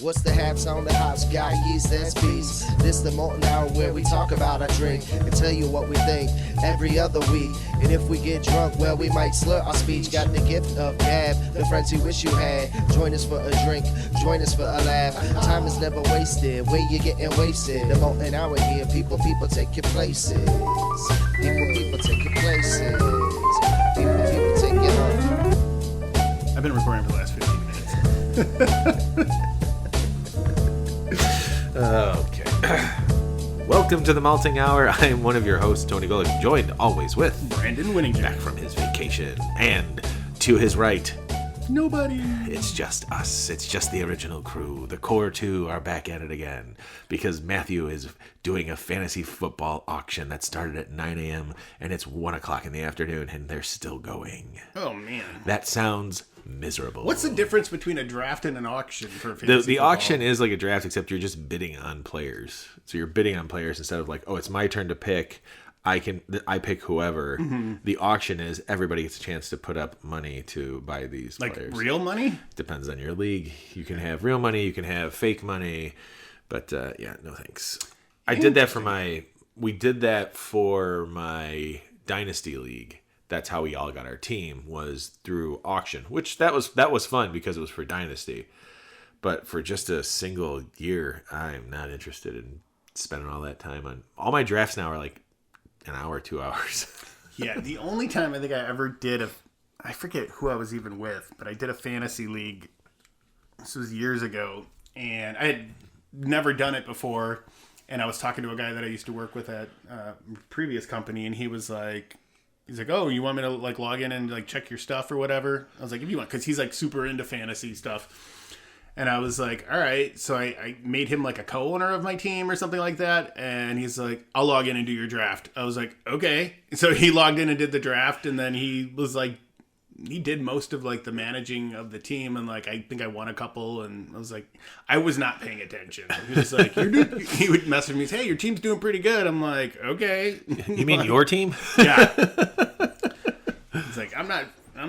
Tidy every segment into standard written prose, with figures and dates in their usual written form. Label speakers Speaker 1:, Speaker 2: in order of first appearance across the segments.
Speaker 1: What's the haps on the hops? Got yeast, that's beast. This the Molten Hour where we talk about our drink and tell you what we think every other week. And if we get drunk, well, we might slur our speech. Got the gift of gab, the friends you wish you had. Join us for a drink, join us for a laugh. Time is never wasted, where you getting wasted. The Molten Hour here, people take your places. People take your places. People take your home.
Speaker 2: I've been recording for the last 15 minutes.
Speaker 3: Okay. Welcome to the Malting Hour. I am one of your hosts, Tony Golick, joined always with
Speaker 2: Brandon Winnington.
Speaker 3: back from his vacation. And to his right,
Speaker 2: Nobody.
Speaker 3: it's just us. It's just the original crew. The core two are back at it again because Matthew is doing a fantasy football auction that started at 9 a.m. and it's 1 o'clock in the afternoon and they're still going.
Speaker 2: Oh, man.
Speaker 3: That sounds miserable.
Speaker 2: What's the difference between a draft and an auction for fantasy
Speaker 3: The
Speaker 2: football?
Speaker 3: auction is like a draft, except you're just bidding on players. So you're bidding on players instead of like, oh, it's my turn to pick. I pick whoever.
Speaker 2: Mm-hmm.
Speaker 3: The auction is everybody gets a chance to put up money to buy these
Speaker 2: Like
Speaker 3: players.
Speaker 2: real money?
Speaker 3: Depends on your league. You can have real money, you can have fake money, but yeah, no thanks. We did that for my dynasty league. That's how we all got our team, was through auction, which that was fun because it was for dynasty. But for just a single year, I'm not interested in spending all that time on. All my drafts now are like an hour, 2 hours.
Speaker 2: Yeah, the only time I think I ever did I forget who I was even with, but I did a fantasy league. This was years ago, and I had never done it before. And I was talking to a guy that I used to work with at a previous company, and he's like, oh, you want me to like log in and like check your stuff or whatever? I was like, if you want, because he's like super into fantasy stuff. And I was like, all right. So I made him like a co-owner of my team or something like that. And he's like, I'll log in and do your draft. I was like, okay. So he logged in and did the draft. And then he was like, he did most of like the managing of the team. And like, I think I won a couple. And I was like, I was not paying attention. He was like, he would message me, hey, your team's doing pretty good. I'm like, okay.
Speaker 3: You mean your team?
Speaker 2: Yeah. It's like, I'm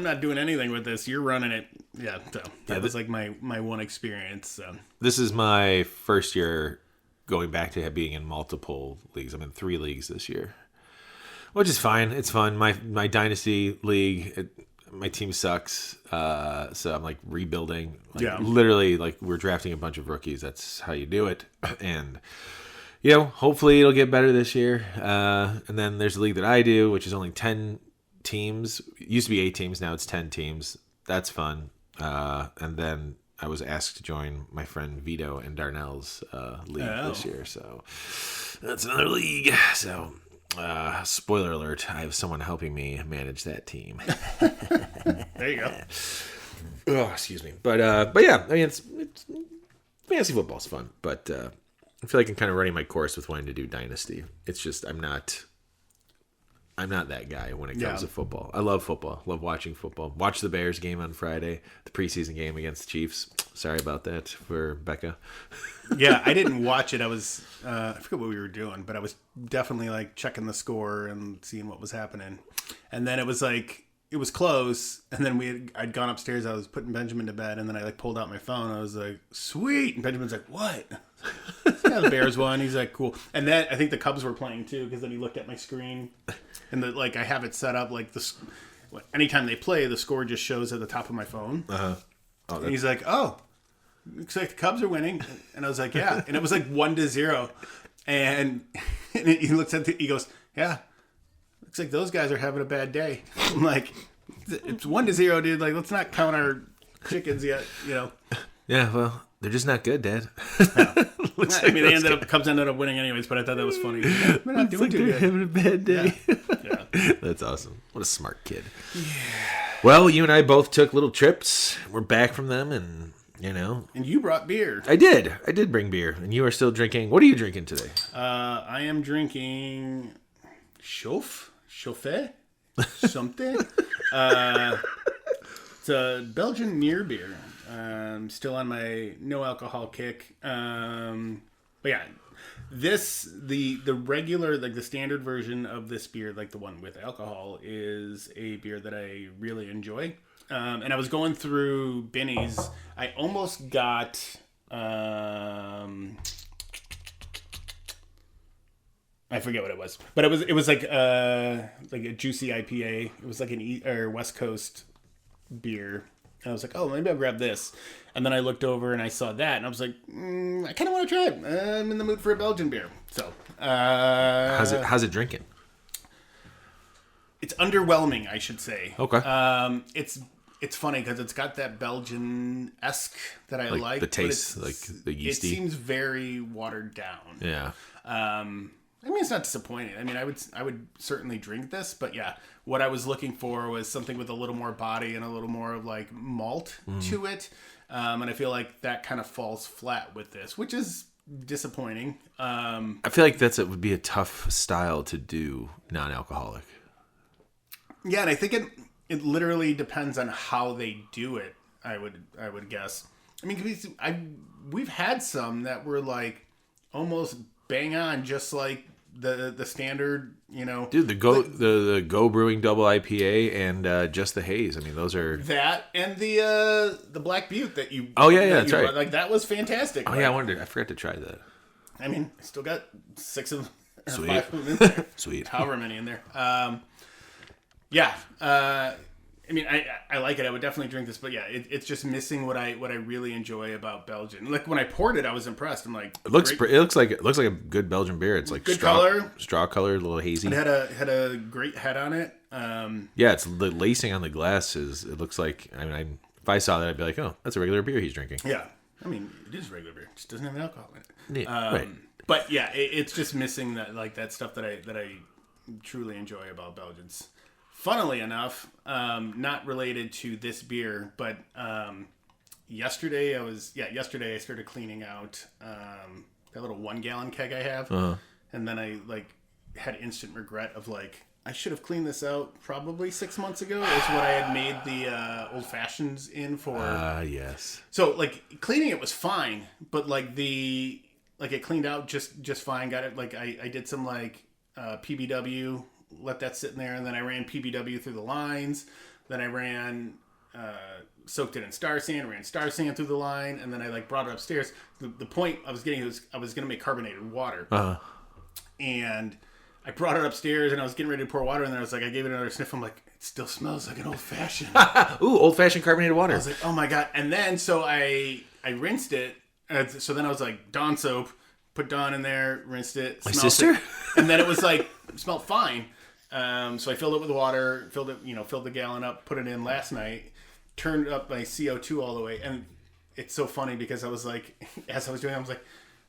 Speaker 2: not doing anything with this. You're running it. Yeah. So that was like my one experience. So.
Speaker 3: This is my first year going back to being in multiple leagues. I'm in 3 leagues this year, which is fine. It's fun. My dynasty league, my team sucks. So I'm like rebuilding. Literally, like we're drafting a bunch of rookies. That's how you do it. And hopefully it'll get better this year. And then there's a league that I do, which is only 10 teams. It used to be 8 teams. Now it's 10 teams. That's fun. And then I was asked to join my friend Vito and Darnell's league this year. So that's another league. So spoiler alert, I have someone helping me manage that team.
Speaker 2: There you go.
Speaker 3: Oh, excuse me. But yeah, I mean, it's fantasy football's fun, but I feel like I'm kind of running my course with wanting to do dynasty. It's just I'm not that guy when it comes to football. I love football. Love watching football. Watch the Bears game on Friday, the preseason game against the Chiefs. Sorry about that for Becca.
Speaker 2: Yeah, I didn't watch it. I was I forget what we were doing, but I was definitely like checking the score and seeing what was happening. And then it was like it was close, and then I'd gone upstairs. I was putting Benjamin to bed, and then I like pulled out my phone. I was like, "Sweet!" And Benjamin's like, "What?" Yeah, the Bears won. He's like, "Cool." And then I think the Cubs were playing too, because then he looked at my screen, and I have it set up like this. Anytime they play, the score just shows at the top of my phone. And he's like, "Oh, looks like the Cubs are winning," and I was like, "Yeah," and it was like 1-0, and he looks at he goes, "Yeah, looks like those guys are having a bad day." I'm like, "It's 1-0, dude. Like, let's not count our chickens yet,
Speaker 3: Yeah, well, they're just not good, Dad.
Speaker 2: I mean, Cubs ended up winning anyways, but I thought that was funny. We're not doing too good.
Speaker 3: Having a bad day.
Speaker 2: Yeah.
Speaker 3: That's awesome. What a smart kid. Yeah. Well, you and I both took little trips. We're back from them, and
Speaker 2: And you brought beer.
Speaker 3: I did bring beer, and you are still drinking. What are you drinking today?
Speaker 2: I am drinking Chauffe, something. It's a Belgian near beer. Still on my no alcohol kick. But yeah, the regular, like the standard version of this beer, like the one with alcohol, is a beer that I really enjoy. And I was going through Binny's. I almost got I forget what it was, but it was like a juicy IPA. It was like or West Coast beer. And I was like, oh, maybe I'll grab this. And then I looked over and I saw that, and I was like, I kind of want to try it. I'm in the mood for a Belgian beer. So,
Speaker 3: How's it drinking?
Speaker 2: It's underwhelming, I should say.
Speaker 3: Okay.
Speaker 2: It's funny because it's got that Belgian-esque that I like.
Speaker 3: The taste, like the yeasty.
Speaker 2: It seems very watered down.
Speaker 3: Yeah.
Speaker 2: I mean, it's not disappointing. I mean, I would certainly drink this, but yeah, what I was looking for was something with a little more body and a little more of like malt to it. And I feel like that kind of falls flat with this, which is disappointing.
Speaker 3: I feel like it would be a tough style to do non-alcoholic.
Speaker 2: Yeah, and I think it literally depends on how they do it. I would guess. I mean, we've had some that were like almost bang on, just like the standard,
Speaker 3: Dude, the Go Brewing Double IPA and just the Haze. I mean, those are
Speaker 2: that and the Black Butte that you.
Speaker 3: Oh yeah, that's right.
Speaker 2: Like that was fantastic.
Speaker 3: Oh yeah, I forgot to try that.
Speaker 2: I mean, I still got 6 of them, or
Speaker 3: Sweet.
Speaker 2: 5 of them in there.
Speaker 3: Sweet.
Speaker 2: However many in there. Yeah. I mean, I like it. I would definitely drink this, but yeah, it's just missing what I really enjoy about Belgian. Like when I poured it, I was impressed. I'm like,
Speaker 3: it looks like a good Belgian beer. It's like
Speaker 2: good color,
Speaker 3: straw color, a little hazy.
Speaker 2: It had a great head on it.
Speaker 3: Yeah, it's the lacing on the glass it looks like. I mean, if I saw that, I'd be like, oh, that's a regular beer he's drinking.
Speaker 2: Yeah, I mean, it is regular beer. It just doesn't have alcohol in it.
Speaker 3: Yeah, right.
Speaker 2: But yeah, it's just missing that stuff that I truly enjoy about Belgians. Funnily enough, not related to this beer, but yesterday I started cleaning out that little 1 gallon keg I have, and then I had instant regret of I should have cleaned this out probably 6 months ago. Is what I had made the old fashions in for.
Speaker 3: Yes.
Speaker 2: So cleaning it was fine, but it cleaned out just fine. Got it. I did some PBW. Let that sit in there, and then I ran PBW through the lines. Then I ran, soaked it in Star Sand, ran Star Sand through the line, and then I brought it upstairs. The point I was getting was I was going to make carbonated water, and I brought it upstairs, and I was getting ready to pour water in there. I was I gave it another sniff. I'm like, it still smells like an old fashioned.
Speaker 3: Ooh, old fashioned carbonated water.
Speaker 2: I was like, oh my god! And then so I rinsed it. So then I was Dawn soap, put Dawn in there, rinsed it.
Speaker 3: My sister.
Speaker 2: And then it was it smelled fine. So I filled it with water, filled the gallon up, put it in last night, turned up my CO2 all the way. And it's so funny because I was as I was doing it, I was I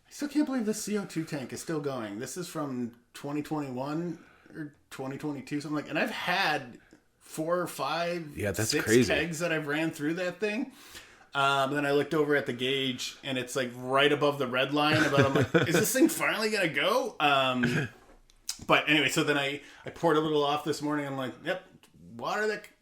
Speaker 2: still can't believe this CO2 tank is still going. This is from 2021 or 2022. So I'm and I've had 4 or 5, 6
Speaker 3: crazy.
Speaker 2: kegs that I've ran through that thing. And then I looked over at the gauge and it's right above the red line. I'm is this thing finally going to go? But anyway, so then I poured a little off this morning. I'm yep,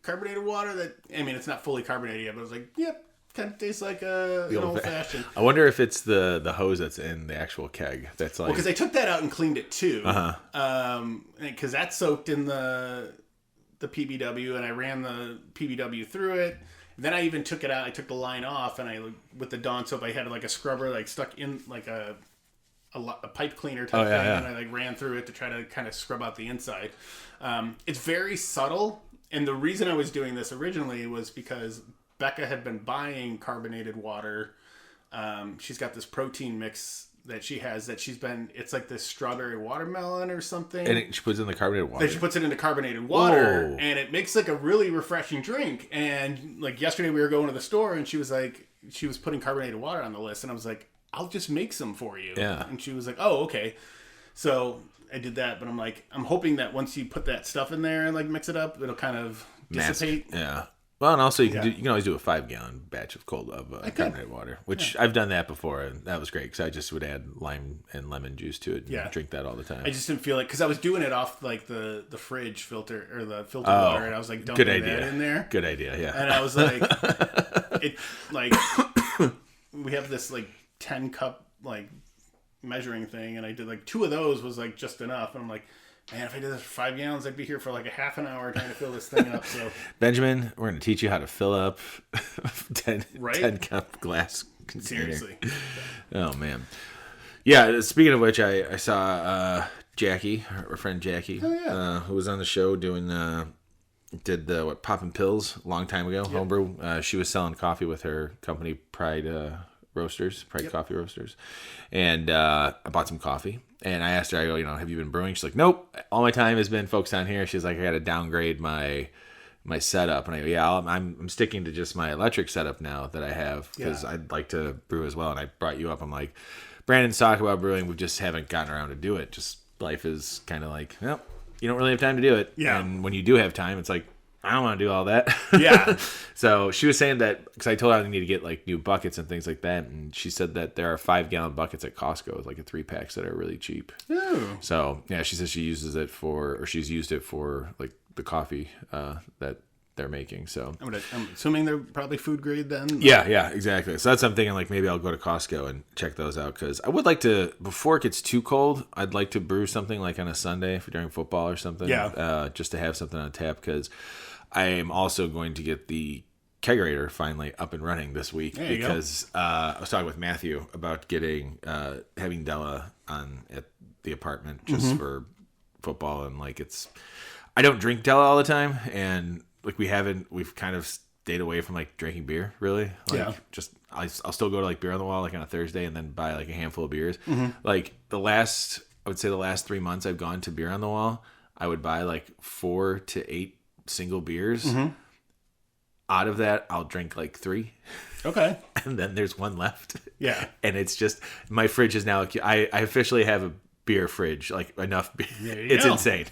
Speaker 2: carbonated water it's not fully carbonated yet, but I was yep, kind of tastes like an old fashioned.
Speaker 3: I wonder if it's the hose that's in the actual keg. That's
Speaker 2: because I took that out and cleaned it too. Because that's soaked in the PBW, and I ran the PBW through it. Then I even took it out. I took the line off, and with the Dawn soap, I had a scrubber stuck in a pipe cleaner type thing, and I ran through it to try to kind of scrub out the inside. It's very subtle, and the reason I was doing this originally was because Becca had been buying carbonated water. She's got this protein mix that she has it's this strawberry watermelon or something.
Speaker 3: And she puts it in the carbonated water.
Speaker 2: Then she puts it into carbonated water.
Speaker 3: Whoa.
Speaker 2: And it makes a really refreshing drink. And yesterday we were going to the store and she was she was putting carbonated water on the list. And I was I'll just make some for you.
Speaker 3: Yeah.
Speaker 2: And she was oh, okay. So I did that, but I'm hoping that once you put that stuff in there and mix it up, it'll kind of dissipate.
Speaker 3: Yeah. Well, and also you can always do a 5-gallon batch of carbonated water, which I've done that before, and that was great because I just would add lime and lemon juice to it and drink that all the time.
Speaker 2: I just didn't feel because I was doing it off the fridge filter or the filter water, and I was dumping
Speaker 3: good idea.
Speaker 2: that in there.
Speaker 3: Good idea, yeah.
Speaker 2: And I was we have this 10 cup measuring thing, and I did 2 of those was just enough, and I'm man, if I did this for 5 gallons, I'd be here for a half an hour trying to fill this thing up. So
Speaker 3: Benjamin, we're going to teach you how to fill up 10 cup glass
Speaker 2: Seriously.
Speaker 3: Oh man. Yeah. Speaking of which, I saw Jackie, our friend Jackie, who was on the show doing did the popping pills a long time ago, homebrew. She was selling coffee with her company Pride Coffee Roasters, and I bought some coffee. And I asked her, I go, have you been brewing? She's like, nope. All my time has been focused on here. She's like, I got to downgrade my setup. And I go, yeah, I'm sticking to just my electric setup now that I have because I'd like to brew as well. And I brought you up. I'm like, Brandon's talking about brewing. We just haven't gotten around to do it. Just life is kind of like, well, you don't really have time to do it.
Speaker 2: Yeah.
Speaker 3: And when you do have time, it's like, I don't want to do all that.
Speaker 2: Yeah.
Speaker 3: So she was saying that because I told her I need to get like new buckets and things like that, and she said that there are 5-gallon buckets at Costco with like a 3-packs that are really cheap.
Speaker 2: Oh.
Speaker 3: So yeah, she says she uses it she's used it for like the coffee that they're making. So
Speaker 2: I'm assuming they're probably food grade then.
Speaker 3: yeah, exactly. So that's what I'm thinking. Like maybe I'll go to Costco and check those out because I would like to before it gets too cold. I'd like to brew something like on a Sunday for during football or something.
Speaker 2: Yeah.
Speaker 3: Just to have something on tap because I am also going to get the kegerator finally up and running this week because I was talking with Matthew about having Della on at the apartment just for football and like I don't drink Della all the time and like we've kind of stayed away from like drinking beer really just I'll still go to like Beer on the Wall like on a Thursday and then buy like a handful of beers like I would say the last 3 months I've gone to Beer on the Wall I would buy like 4 to 8 single beers. Out of that, I'll drink like 3.
Speaker 2: Okay.
Speaker 3: And then there's one left.
Speaker 2: Yeah.
Speaker 3: And it's just my fridge is now. I officially have a beer fridge, like enough beer. It's insane.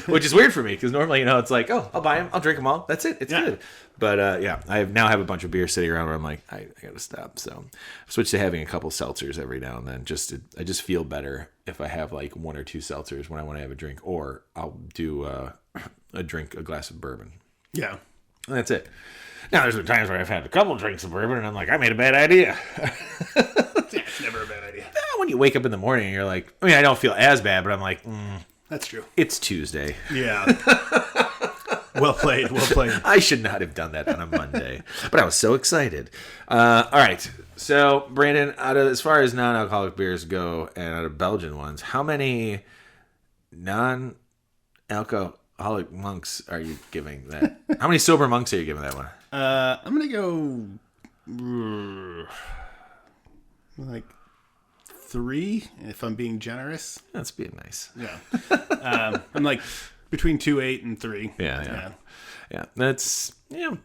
Speaker 3: Which is weird for me because normally it's like, oh, I'll buy them, I'll drink them all. That's it. It's good. But I now have a bunch of beer sitting around where I'm like, I got to stop. So I've switched to having a couple seltzers every now and then. I just feel better if I have like 1 or 2 seltzers when I want to have a drink, or I'll do a glass of bourbon.
Speaker 2: Yeah.
Speaker 3: And that's it. Now, there's been times where I've had a couple drinks of bourbon and I'm like, I made a bad idea.
Speaker 2: It's never a bad idea.
Speaker 3: When you wake up in the morning and you're like, I don't feel as bad, but I'm like,
Speaker 2: that's true.
Speaker 3: It's Tuesday.
Speaker 2: Yeah. Well played.
Speaker 3: I should not have done that on a Monday, but I was so excited. All right. So, Brandon, as far as non-alcoholic beers go and out of Belgian ones, how many non-alcoholic monks are you giving that? How many sober monks are you giving that one?
Speaker 2: I'm going to go like 3 if I'm being generous.
Speaker 3: That's being nice.
Speaker 2: Yeah. I'm like between 2.8 and 3.
Speaker 3: Yeah. That's, what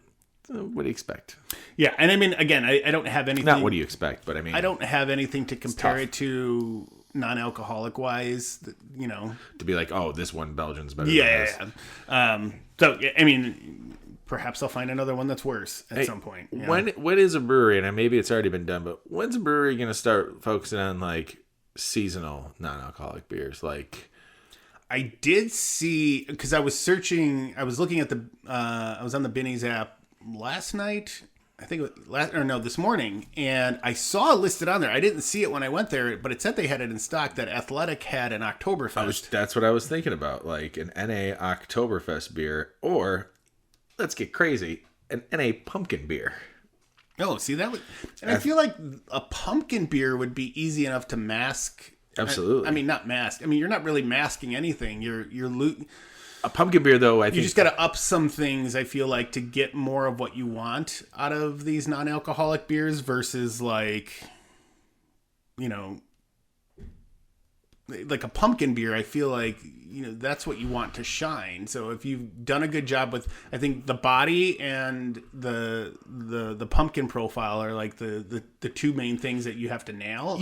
Speaker 3: do you expect?
Speaker 2: Yeah. And I mean, again, I don't have anything.
Speaker 3: Not what do you expect, but I mean.
Speaker 2: I don't have anything to compare it to non-alcoholic wise,
Speaker 3: To be like, oh, this one Belgian's better
Speaker 2: Yeah.
Speaker 3: than this.
Speaker 2: So, I mean, perhaps I'll find another one that's worse at some point.
Speaker 3: When is a brewery, and maybe it's already been done, but when's a brewery going to start focusing on like seasonal non-alcoholic beers? Like,
Speaker 2: I did see, because I was looking at I was on the Binny's app last night, I think this morning, and I saw it listed on there. I didn't see it when I went there, but it said they had it in stock that Athletic had an Oktoberfest.
Speaker 3: That's what I was thinking about, like an NA Oktoberfest beer, or let's get crazy, an NA pumpkin beer.
Speaker 2: Oh, see that? And I feel like a pumpkin beer would be easy enough to mask.
Speaker 3: Absolutely.
Speaker 2: I mean, not mask. I mean, you're not really masking anything.
Speaker 3: A pumpkin beer, though, I think...
Speaker 2: You just got to up some things, I feel like, to get more of what you want out of these non-alcoholic beers versus, like a pumpkin beer. I feel like, that's what you want to shine. So if you've done a good job with, I think, the body and the pumpkin profile are, like, the 2 main things that you have to nail.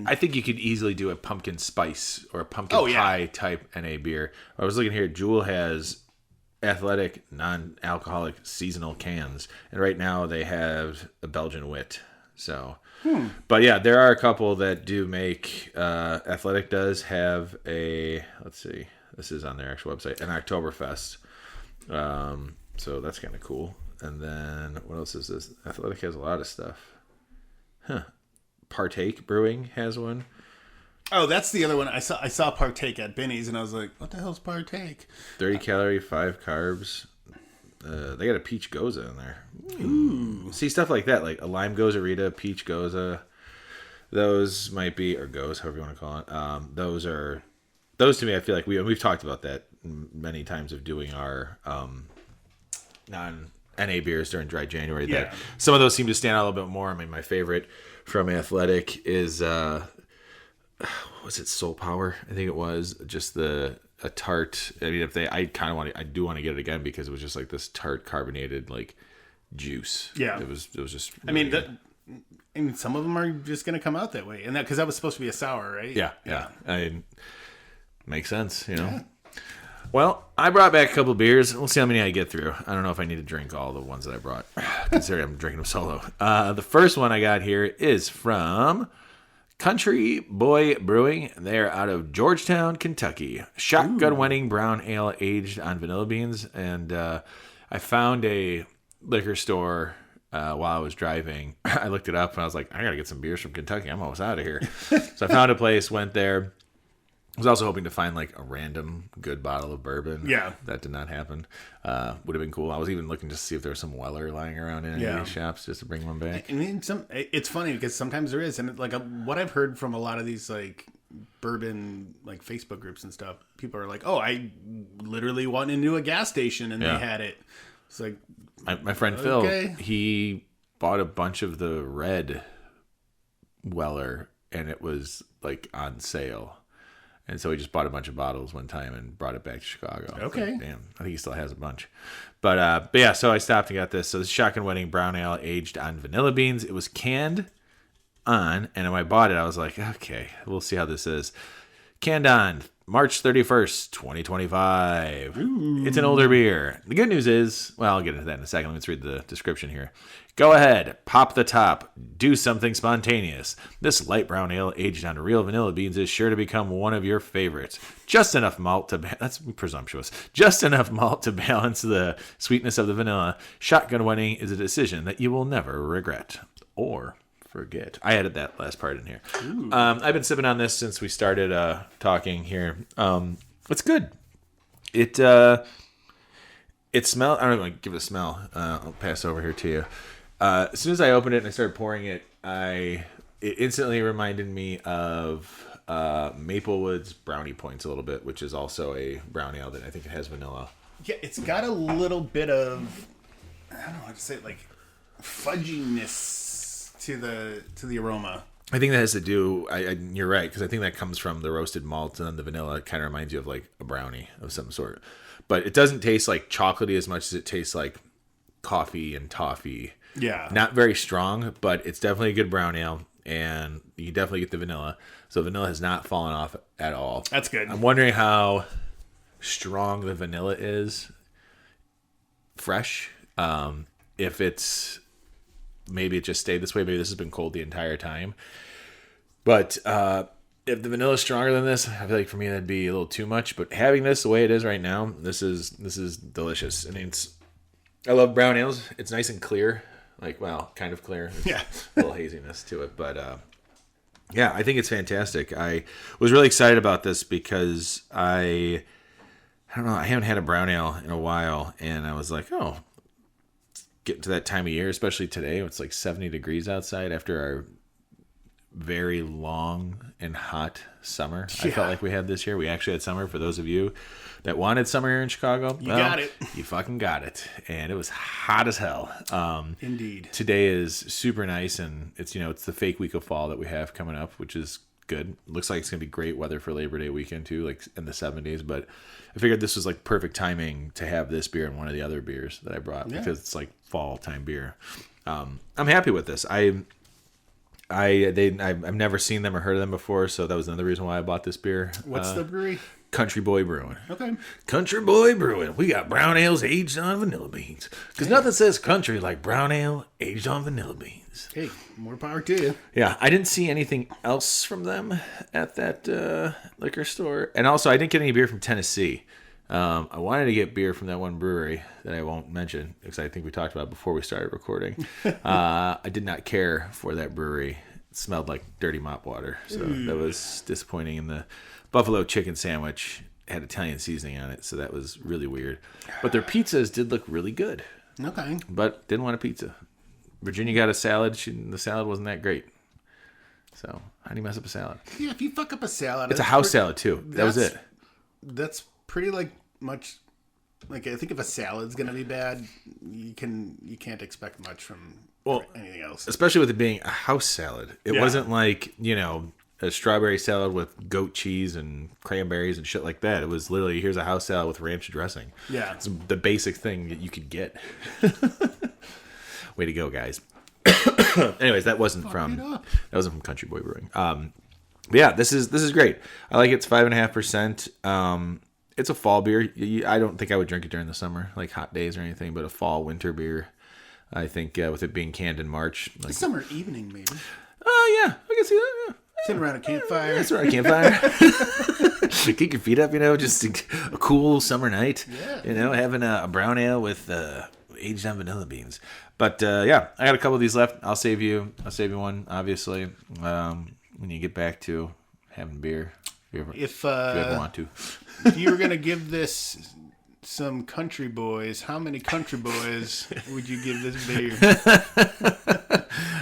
Speaker 3: I think you could easily do a pumpkin spice or a pumpkin pie type NA beer. I was looking here. Jewel has Athletic non-alcoholic seasonal cans, and right now they have a Belgian wit. So, but yeah, there are a couple that do make. Athletic does have a. Let's see. This is on their actual website. An Oktoberfest. So that's kind of cool. And then what else is this? Athletic has a lot of stuff. Partake Brewing has one.
Speaker 2: Oh, that's the other one. I saw Partake at Binny's, and I was like, what the hell's Partake?
Speaker 3: 30 calorie, 5 carbs. They got a peach goza in there. See, stuff like that, like a lime goza Rita, peach goza. Those might be, or goes, however you want to call it. Those to me, I feel like we've talked about that many times of doing our non-NA beers during dry January.
Speaker 2: Yeah.
Speaker 3: That some of those seem to stand out a little bit more. I mean, my favorite from Athletic is, was it Soul Power? I think it was just a tart. I mean, I do want to get it again because it was just like this tart carbonated like juice.
Speaker 2: Yeah.
Speaker 3: It was just.
Speaker 2: I mean, some of them are just going to come out that way, and because that was supposed to be a sour, right?
Speaker 3: Yeah. Makes sense, you know. Yeah. Well, I brought back a couple beers. We'll see how many I get through. I don't know if I need to drink all the ones that I brought, considering I'm drinking them solo. The first one I got here is from Country Boy Brewing. They're out of Georgetown, Kentucky. Shotgun winning brown ale aged on vanilla beans. And I found a liquor store while I was driving. I looked it up and I was like, I got to get some beers from Kentucky. I'm almost out of here. So I found a place, went there. I was also hoping to find like a random good bottle of bourbon.
Speaker 2: Yeah. That
Speaker 3: did not happen. Would have been cool. I was even looking to see if there was some Weller lying around in any of these shops just to bring one back.
Speaker 2: I mean, it's funny because sometimes there is. And like what I've heard from a lot of these like bourbon like Facebook groups and stuff, people are like, oh, I literally went into a gas station and they had it. It's like,
Speaker 3: my friend Phil, he bought a bunch of the red Weller and it was like on sale. And so he just bought a bunch of bottles one time and brought it back to Chicago.
Speaker 2: Okay.
Speaker 3: Like, damn, I think he still has a bunch. But yeah, so I stopped and got this. So this is Shotgun Wedding Brown Ale aged on vanilla beans. It was canned on, and when I bought it, I was like, okay, we'll see how this is. Canned on March 31st, 2025. Ooh. It's an older beer. The good news is, well, I'll get into that in a second. Let's read the description here. Go ahead, pop the top, do something spontaneous. This light brown ale aged on real vanilla beans is sure to become one of your favorites. Just enough malt to that's presumptuous. Just enough malt to balance the sweetness of the vanilla. Shotgun wedding is a decision that you will never regret or forget. I added that last part in here. I've been sipping on this since we started talking here. It's good. It smells. I don't know. Give it a smell. I'll pass over here to you. As soon as I opened it and I started pouring it, it instantly reminded me of Maplewood's Brownie Points a little bit, which is also a brown ale that I think it has vanilla. Yeah, it's got a little bit of, I don't know how to say it, like fudginess to the aroma. I think that has to do. You're right, because I think that comes from the roasted malt, and then the vanilla kind of reminds you of like a brownie of some sort. But it doesn't taste like chocolatey as much as it tastes like coffee and toffee. Yeah. Not very strong, but it's definitely a good brown ale, and you definitely get the vanilla. So vanilla has not fallen off at all. That's good. I'm wondering how strong the vanilla is fresh. If it's, maybe it just stayed this way. Maybe this has been cold the entire time. But if the vanilla is stronger than this, I feel like for me that'd be a little too much. But having this the way it is right now, this is delicious. I mean, I love brown ales. It's nice and clear. Like, well, kind of clear. There's a little haziness to it. But, yeah, I think it's fantastic. I was really excited about this because I don't know, I haven't had a brown ale in a while. And I was like, oh, getting to that time of year, especially today. It's like 70 degrees outside after our very long and hot summer. I felt like we had this year. We actually had summer. For those of you that wanted summer here in Chicago, you got it. You fucking got it. And it was hot as hell. Indeed. Today is super nice, and it's it's the fake week of fall that we have coming up, which is good. Looks like it's gonna be great weather for Labor Day weekend too, like in the 70s. But I figured this was like perfect timing to have this beer and one of the other beers that I brought because it's like fall time beer. I'm happy with this. I've never seen them or heard of them before, so that was another reason why I bought this beer. What's the brewery? Country Boy Brewing. Okay. Country Boy Brewing. We got brown ales aged on vanilla beans. Because nothing says country like brown ale aged on vanilla beans. Hey, more power to you. Yeah, I didn't see anything else from them at that liquor store. And also, I didn't get any beer from Tennessee. I wanted to get beer from that one brewery that I won't mention because I think we talked about before we started recording. I did not care for that brewery. It smelled like dirty mop water, so that was disappointing. And the buffalo chicken sandwich had Italian seasoning on it, so that was really weird. But their pizzas did look really good.
Speaker 2: Okay.
Speaker 3: but didn't want a pizza. Virginia got a salad. The salad wasn't that great. So how do you mess up a salad?
Speaker 2: Yeah, if you fuck up a salad,
Speaker 3: It's a house salad too. That was it.
Speaker 2: That's pretty much. Like, I think if a salad's gonna be bad, you can't expect much from anything else.
Speaker 3: Especially with it being a house salad. It wasn't like, a strawberry salad with goat cheese and cranberries and shit like that. It was literally, here's a house salad with ranch dressing.
Speaker 2: Yeah.
Speaker 3: It's the basic thing that you could get. Way to go, guys. Anyways, that wasn't from Country Boy Brewing. But yeah, this is great. I like it. It's 5.5%. It's a fall beer. I don't think I would drink it during the summer, like hot days or anything, but a fall winter beer. I think with it being canned in March.
Speaker 2: A summer evening, maybe.
Speaker 3: Oh, yeah. I can see that, yeah.
Speaker 2: Sitting around a campfire.
Speaker 3: That's around a campfire. Kick your feet up, just a cool summer night.
Speaker 2: Yeah.
Speaker 3: Having a brown ale with aged on vanilla beans. But yeah, I got a couple of these left. I'll save you one, obviously, when you get back to having beer. If you ever want to.
Speaker 2: If you were going to give this some country boys, how many country boys would you give this beer?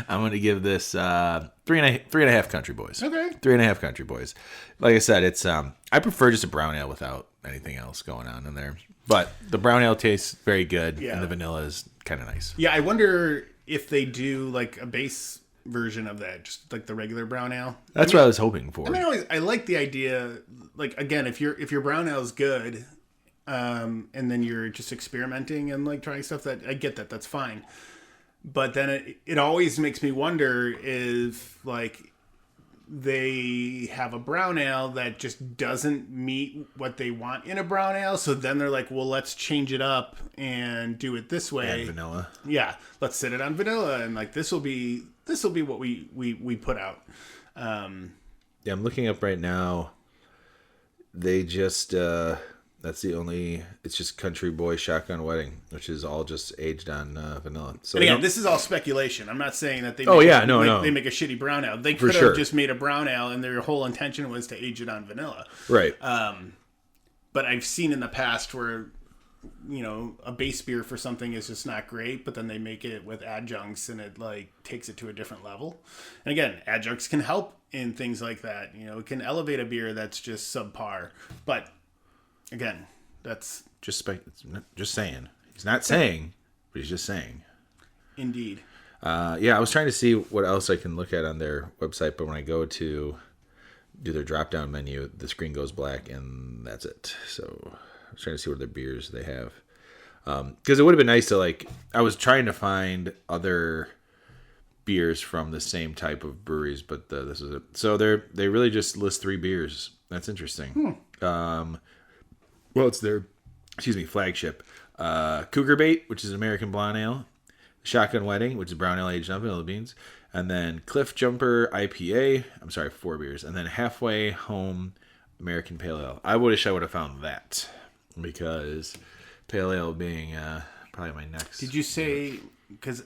Speaker 3: I'm going to give this 3.5 country boys.
Speaker 2: Okay.
Speaker 3: 3.5 country boys. Like I said, it's I prefer just a brown ale without anything else going on in there. But the brown ale tastes very good, and the vanilla is kind of nice.
Speaker 2: Yeah, I wonder if they do like a base version of that, just like the regular brown ale.
Speaker 3: That's what I was hoping for.
Speaker 2: I like the idea. Like, again, if your brown ale is good, and then you're just experimenting and like trying stuff, that I get that, that's fine. But then it always makes me wonder if like they have a brown ale that just doesn't meet what they want in a brown ale, so then they're like, well, let's change it up and do it this way.
Speaker 3: And vanilla.
Speaker 2: Yeah, let's sit it on vanilla, and like this will be what we put out.
Speaker 3: Yeah, I'm looking up right now. They just it's just Country Boy Shotgun Wedding, which is all just aged on vanilla. So
Speaker 2: again, this is all speculation. I'm not saying that they they make a shitty brown ale. They could have just made a brown ale and their whole intention was to age it on vanilla.
Speaker 3: Right.
Speaker 2: But I've seen in the past where a base beer for something is just not great, but then they make it with adjuncts and it like takes it to a different level. And again, adjuncts can help in things like that. It can elevate a beer that's just subpar. But again, that's
Speaker 3: just saying. He's not saying, but he's just saying.
Speaker 2: Indeed.
Speaker 3: Yeah, I was trying to see what else I can look at on their website, but when I go to do their drop-down menu, the screen goes black, and that's it. So I was trying to see what other beers they have. Because it would have been nice to, I was trying to find other beers from the same type of breweries, but this is it. So they really just list 3 beers. That's interesting. Well, it's their, flagship. Cougar Bait, which is American Blonde Ale. Shotgun Wedding, which is brown ale aged on vanilla beans. And then Cliff Jumper IPA. 4 beers. And then Halfway Home American Pale Ale. I wish I would have found that. Because Pale Ale being probably my next.
Speaker 2: Did you say,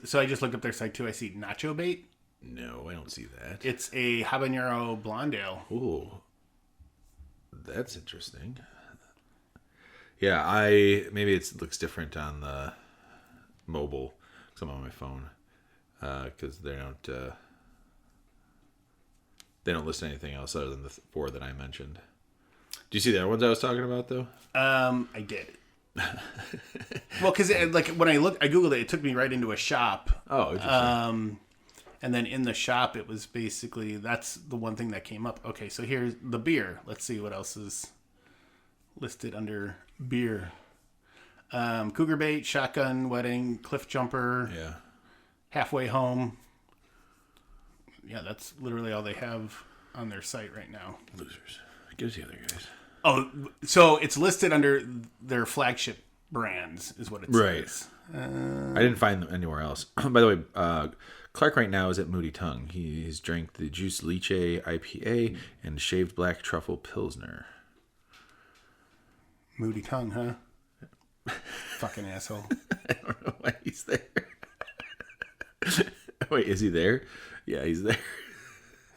Speaker 2: so I just looked up their site too. I see Nacho Bait.
Speaker 3: No, I don't see that.
Speaker 2: It's a habanero blonde ale.
Speaker 3: Ooh. That's interesting. Yeah, maybe it looks different on the mobile because I'm on my phone because they don't list anything else other than the 4 that I mentioned. Do you see the other ones I was talking about though?
Speaker 2: I did. Well, because when I googled it took me right into a shop.
Speaker 3: Oh, interesting.
Speaker 2: And then in the shop, it was basically that's the one thing that came up. Okay, so here's the beer. Let's see what else is listed under beer. Cougar Bait, Shotgun Wedding, Cliff Jumper,
Speaker 3: Yeah.
Speaker 2: Halfway Home. Yeah, that's literally all they have on their site right now.
Speaker 3: Losers. Give us the other guys.
Speaker 2: Oh, so it's listed under their flagship brands, is what it
Speaker 3: Right.
Speaker 2: says.
Speaker 3: I didn't find them anywhere else. By the way, Clark right now is at Moody Tongue. He's drank the Juice Lychee IPA and Shaved Black Truffle Pilsner.
Speaker 2: Moody Tongue, huh? Fucking asshole.
Speaker 3: I don't know why he's there. Wait, is he there? Yeah, he's there.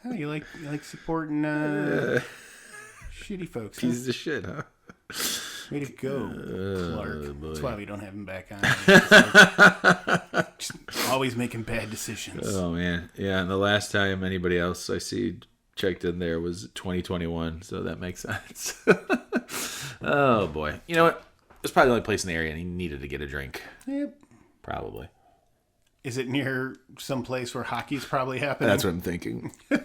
Speaker 2: Oh, you like supporting shitty folks, huh?
Speaker 3: Pieces of shit, huh?
Speaker 2: Way to go, Clark.
Speaker 3: boy.
Speaker 2: That's why we don't have him back on. Just always making bad decisions.
Speaker 3: Oh man, yeah. And the last time anybody else I see checked in there was 2021, so that makes sense. Oh boy, you know what? It's probably the only place in the area, and he needed to get a drink.
Speaker 2: Yep.
Speaker 3: Probably.
Speaker 2: Is it near some place where hockey's probably happening?
Speaker 3: That's what I'm thinking. I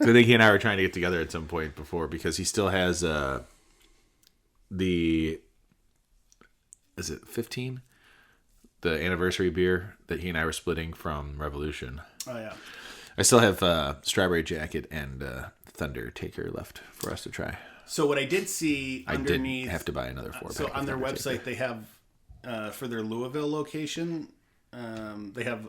Speaker 3: think he and I were trying to get together at some point before because he still has is it 15? The anniversary beer that he and I were splitting from Revolution.
Speaker 2: Oh yeah.
Speaker 3: I still have Strawberry Jacket and Thunder Taker left for us to try.
Speaker 2: So what I did see
Speaker 3: I
Speaker 2: underneath,
Speaker 3: did have to buy another 4-pack.
Speaker 2: so on their
Speaker 3: of Thunder
Speaker 2: website
Speaker 3: Taker.
Speaker 2: they have for their Louisville location, they have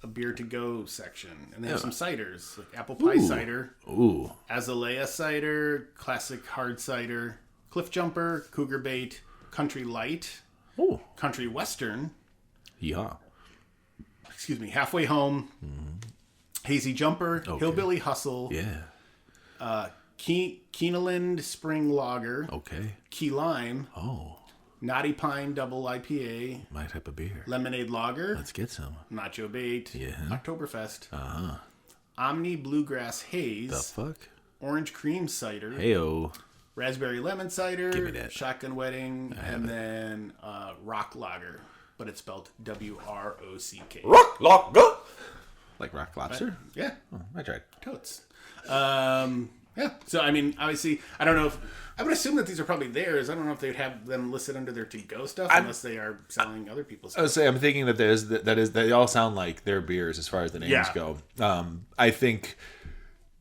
Speaker 2: a beer to go section, and they have some ciders like apple pie cider,
Speaker 3: Ooh.
Speaker 2: Azalea cider, classic hard cider, Cliff Jumper, Cougar Bait, Country Light,
Speaker 3: Ooh.
Speaker 2: Country Western,
Speaker 3: Yeah.
Speaker 2: Halfway Home, Hazy Jumper,
Speaker 3: Okay.
Speaker 2: Hillbilly Hustle,
Speaker 3: Yeah.
Speaker 2: Keeneland Spring Lager,
Speaker 3: Okay.
Speaker 2: Key Lime,
Speaker 3: Oh,
Speaker 2: Naughty Pine Double IPA,
Speaker 3: my type of beer.
Speaker 2: Lemonade Lager,
Speaker 3: Let's get some.
Speaker 2: Nacho Bait,
Speaker 3: Yeah.
Speaker 2: Oktoberfest,
Speaker 3: Uh-huh.
Speaker 2: Omni Bluegrass
Speaker 3: The
Speaker 2: Haze,
Speaker 3: fuck?
Speaker 2: Orange Cream Cider,
Speaker 3: Heyo.
Speaker 2: Raspberry Lemon
Speaker 3: Give me
Speaker 2: Cider,
Speaker 3: that.
Speaker 2: Shotgun Wedding, and then Rock Lager, but it's spelled WROCK.
Speaker 3: Rock Lobster. Like rock lobster?
Speaker 2: Yeah,
Speaker 3: Oh, I tried.
Speaker 2: totes. Yeah, so I mean, obviously, I don't know if I would assume that these are probably theirs. I don't know if they'd have them listed under their to-go stuff unless they are selling other people's
Speaker 3: I
Speaker 2: stuff.
Speaker 3: would say I'm thinking that they all sound like their beers as far as the names
Speaker 2: Yeah.
Speaker 3: go. I think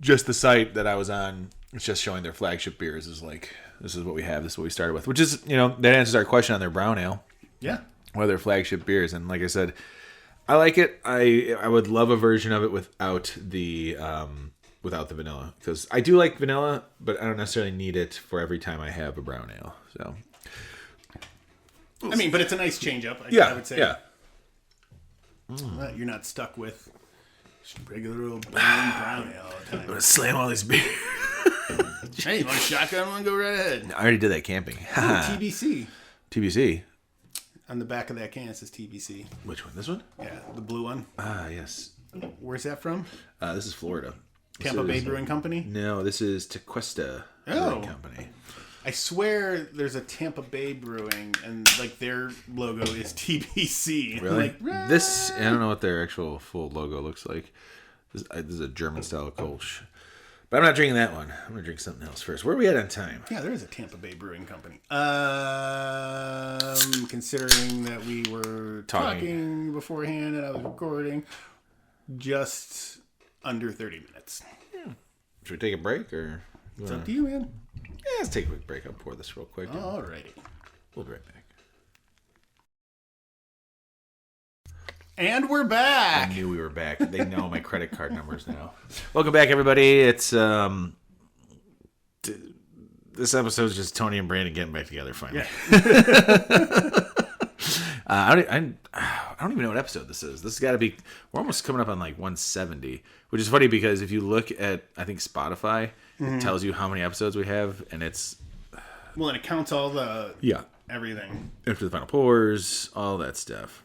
Speaker 3: just the site that I was on, it's just showing their flagship beers is like this is what we have, this is what we started with, which is that answers our question on their brown ale,
Speaker 2: Yeah,
Speaker 3: what are their flagship beers, and like I said, I like it. I would love a version of it without the vanilla because I do like vanilla, but I don't necessarily need it for every time I have a brown ale. So
Speaker 2: I mean, but it's a nice change up. I would say.
Speaker 3: yeah.
Speaker 2: You're not stuck with just regular old brown ale all the
Speaker 3: I'm
Speaker 2: time.
Speaker 3: gonna slam all these beers.
Speaker 2: Hey, you want a shotgun one? Go right ahead.
Speaker 3: I already did that camping.
Speaker 2: TBC.
Speaker 3: TBC.
Speaker 2: On the back of that can, it says TBC.
Speaker 3: Which one? This one?
Speaker 2: Yeah, the blue one.
Speaker 3: Ah, yes.
Speaker 2: Where's that from?
Speaker 3: This is Florida. This
Speaker 2: Tampa Bay
Speaker 3: is-
Speaker 2: Brewing Company?
Speaker 3: No, this is Tequesta
Speaker 2: Oh.
Speaker 3: Brewing Company.
Speaker 2: I swear there's a Tampa Bay Brewing, and like their logo is TBC.
Speaker 3: Really?
Speaker 2: Like,
Speaker 3: This, I don't know what their actual full logo looks like. This is a German style Kolsch. But I'm not drinking that one. I'm going to drink something else first. Where are we at on time?
Speaker 2: yeah, there is a Tampa Bay Brewing Company. Considering that we were talking beforehand and I was recording, just under 30 minutes.
Speaker 3: Should we take a break or?
Speaker 2: It's up to you, man.
Speaker 3: Yeah, let's take a quick break. I'll pour this real quick.
Speaker 2: Alrighty.
Speaker 3: We'll be right back.
Speaker 2: And we're
Speaker 3: I
Speaker 2: back.
Speaker 3: knew we were back. They know my credit card numbers now. Welcome back, everybody. It's this episode is just Tony and Brandon getting back together finally.
Speaker 2: Yeah.
Speaker 3: I don't even know what episode this is. This has got to be. We're almost coming up on like 170, which is funny because if you look at I think Spotify, it tells you how many episodes we have, and it's
Speaker 2: Well, and it counts all the everything.
Speaker 3: after the final pours, all that stuff.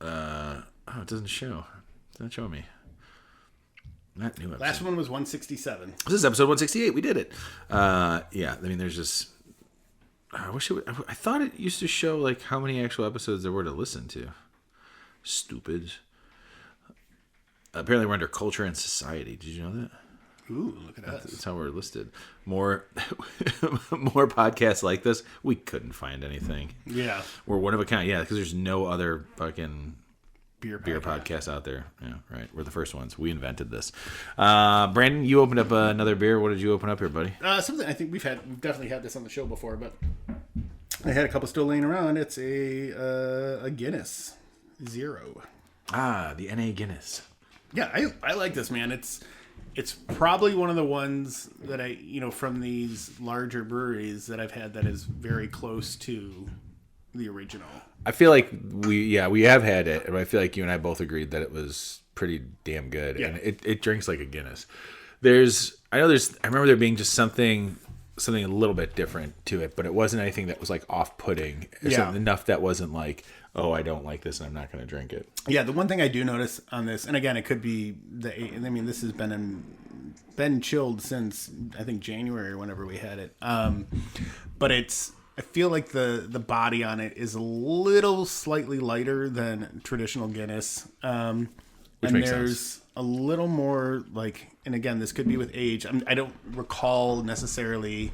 Speaker 3: It doesn't show. It's not showing me. Not new episode.
Speaker 2: Last one was 167.
Speaker 3: This is episode 168. We did it. Yeah, I mean, there's just. I wish it would, I thought it used to show like how many actual episodes there were to listen to. Stupid. Apparently, we're under culture and society. Did you know that?
Speaker 2: Ooh, look at us.
Speaker 3: That's how we're listed. More podcasts like this. We couldn't find anything.
Speaker 2: Yeah.
Speaker 3: We're one of a kind. Yeah, because there's no other fucking
Speaker 2: Beer
Speaker 3: podcasts out there. Yeah, right. We're the first ones. We invented this. Brandon, you opened up another beer. What did you open up here, buddy?
Speaker 2: Something I think we've definitely had this on the show before, but I had a couple still laying around. It's a Guinness Zero.
Speaker 3: The NA Guinness.
Speaker 2: Yeah, I like this, man. It's probably one of the ones that I from these larger breweries that I've had that is very close to the original.
Speaker 3: I feel like we have had it, and I feel like you and I both agreed that it was pretty damn good.
Speaker 2: Yeah.
Speaker 3: And it drinks like a Guinness. I remember there being just something
Speaker 4: something a little bit different to it, but it wasn't anything that was like off-putting.
Speaker 2: Yeah.
Speaker 4: Enough that wasn't like, oh, I don't like this and I'm not going to drink it.
Speaker 2: Yeah, the one thing I do notice on this, and again, it could be this has been chilled since I think January or whenever we had it. But I feel like the body on it is a little slightly lighter than traditional Guinness.
Speaker 4: Which
Speaker 2: and
Speaker 4: makes
Speaker 2: there's
Speaker 4: sense.
Speaker 2: a little more like, and again, this could be with age. I don't recall necessarily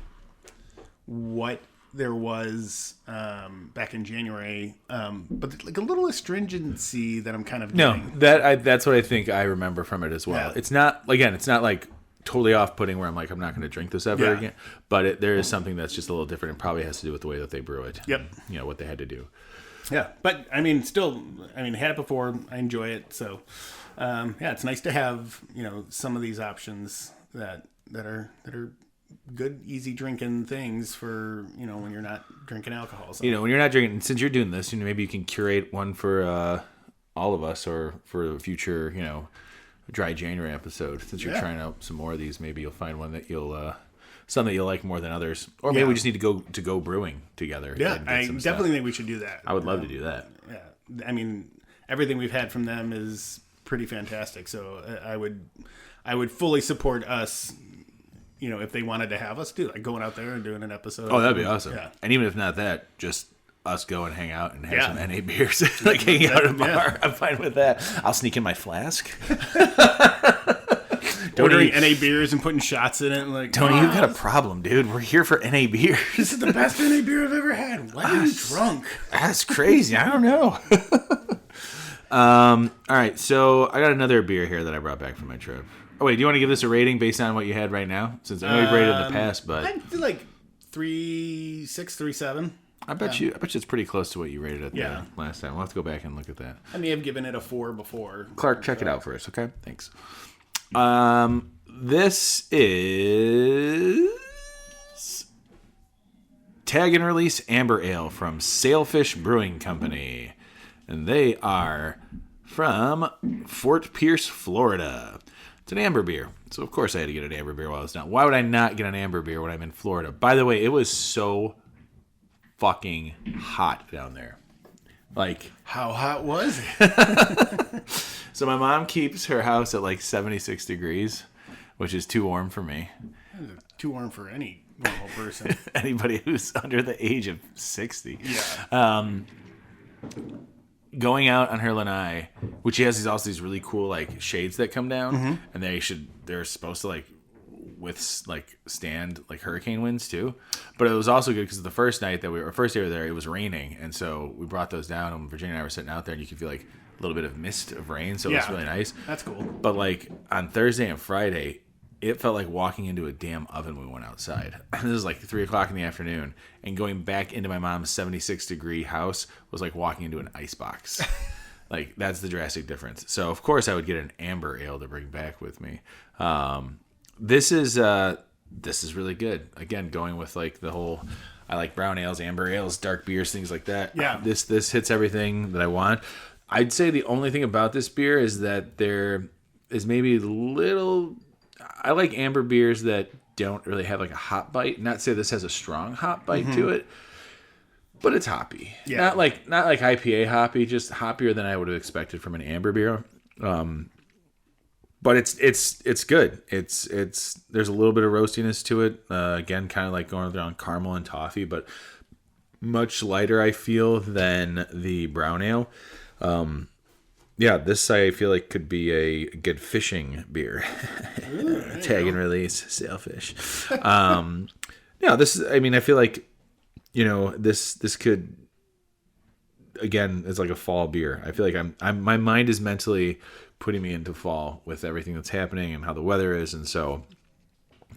Speaker 2: what there was back in January, but like a little astringency that I'm kind of getting.
Speaker 4: That's what I think I remember from it as well.
Speaker 2: Yeah.
Speaker 4: It's not like totally off-putting where I'm like, I'm not going to drink this ever
Speaker 2: Yeah.
Speaker 4: again. But there is something that's just a little different. It probably has to do with the way that they brew it.
Speaker 2: Yep.
Speaker 4: You know, what they had to do.
Speaker 2: Yeah, but I mean, still, I had it before. I enjoy it. So, yeah, it's nice to have some of these options that are good, easy drinking things for when you're not drinking alcohol. So.
Speaker 4: When you're not drinking, since you're doing this, maybe you can curate one for all of us or for a future, dry January episode. Since you're trying out some more of these, maybe you'll find one that you'll some that you'll like more than others, or maybe we just need to go brewing together.
Speaker 2: Yeah,
Speaker 4: and get
Speaker 2: I
Speaker 4: some
Speaker 2: definitely
Speaker 4: stuff.
Speaker 2: think we should do that.
Speaker 4: I would love to do that.
Speaker 2: Yeah, everything we've had from them is pretty fantastic. So I would fully support us. If they wanted to have us do like going out there and doing an episode.
Speaker 4: Oh, that'd be awesome.
Speaker 2: Yeah.
Speaker 4: And even if not that, just us go and hang out and have
Speaker 2: Yeah.
Speaker 4: some NA beers, like hanging out at a bar.
Speaker 2: Yeah.
Speaker 4: I'm fine with that. I'll sneak in my flask.
Speaker 2: Ordering NA beers and putting shots in it. And like,
Speaker 4: Tony, you've got a problem, dude. We're here for NA beers.
Speaker 2: This is the best NA beer I've ever had. Why are you drunk?
Speaker 4: That's crazy. I don't know. All right, so I got another beer here that I brought back from my trip. Oh wait, do you want to give this a rating based on what you had right now? Since I know you've rated in the past, but
Speaker 2: I feel like 3.6, 3.7.
Speaker 4: I bet you it's pretty close to what you rated it
Speaker 2: Yeah.
Speaker 4: the last time. We'll have to go back and look at that.
Speaker 2: I may have given it a 4 before.
Speaker 4: Clark, check it out for us, okay? Thanks. This is Tag and Release Amber Ale from Sailfish Brewing Company. And they are from Fort Pierce, Florida. It's an amber beer. So, of course, I had to get an amber beer while I was down. Why would I not get an amber beer when I'm in Florida? By the way, it was so fucking hot down there. Like,
Speaker 2: How hot was it?
Speaker 4: so my mom keeps her house at like 76 degrees, which is too warm for me.
Speaker 2: Too warm for any normal person.
Speaker 4: Anybody who's under the age of 60.
Speaker 2: Yeah.
Speaker 4: Going out on her lanai, which she has these really cool like shades that come down, and they're supposed to like withstand like hurricane winds too. But it was also good because the first day we were there, it was raining, and so we brought those down, and Virginia and I were sitting out there, and you could feel like a little bit of mist of rain, so it was
Speaker 2: Yeah.
Speaker 4: really nice.
Speaker 2: That's cool.
Speaker 4: But like on Thursday and Friday, it felt like walking into a damn oven when we went outside. This is like 3:00 in the afternoon, and going back into my mom's 76-degree house was like walking into an ice box. Like, that's the drastic difference. So of course I would get an amber ale to bring back with me. This is really good. Again, going with like the whole, I like brown ales, amber ales, dark beers, things like that.
Speaker 2: Yeah.
Speaker 4: This hits everything that I want. I'd say the only thing about this beer is that there is maybe a little. I like amber beers that don't really have like a hop bite. Not to say this has a strong hop bite to it, but it's hoppy.
Speaker 2: Yeah.
Speaker 4: Not like IPA hoppy, just hoppier than I would have expected from an amber beer. But it's good. It's there's a little bit of roastiness to it. Again, kind of like going around caramel and toffee, but much lighter I feel than the brown ale. Yeah, this I feel like could be a good fishing beer. Tag and Release, Sailfish. Yeah, this is. I mean, I feel like this could. Again, it's like a fall beer. I feel like my mind is mentally putting me into fall with everything that's happening and how the weather is, and so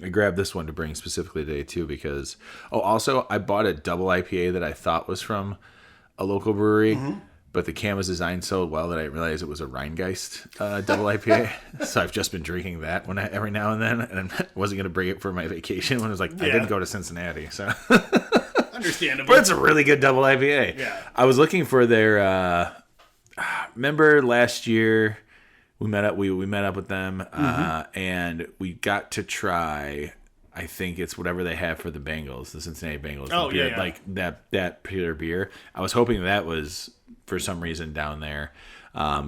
Speaker 4: I grabbed this one to bring specifically today too because. Oh, also I bought a double IPA that I thought was from a local brewery. But the can was designed so well that I didn't realize it was a Rheingeist double IPA. So I've just been drinking that every now and then, and I wasn't going to bring it for my vacation when I was like, I did go to Cincinnati. So,
Speaker 2: Understandable.
Speaker 4: but it's a really good double IPA.
Speaker 2: Yeah.
Speaker 4: I was looking for their. Remember last year we met up. We met up with them, and we got to try. I think it's whatever they have for the Bengals, the Cincinnati Bengals.
Speaker 2: Oh,
Speaker 4: the beer,
Speaker 2: yeah, yeah.
Speaker 4: like that particular beer. I was hoping that was for some reason down there,